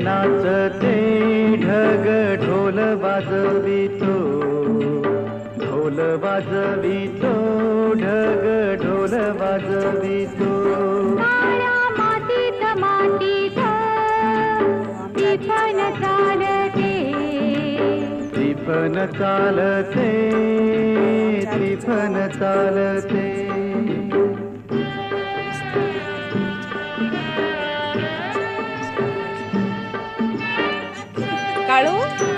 नाचते ढग ढोल वाजवितो, ढोल वाजवितो ढग ढोल वाजवितो. काळ्या मातीत मातीत टिपण चालते, टिपण चालते, टिपण चालते. काळू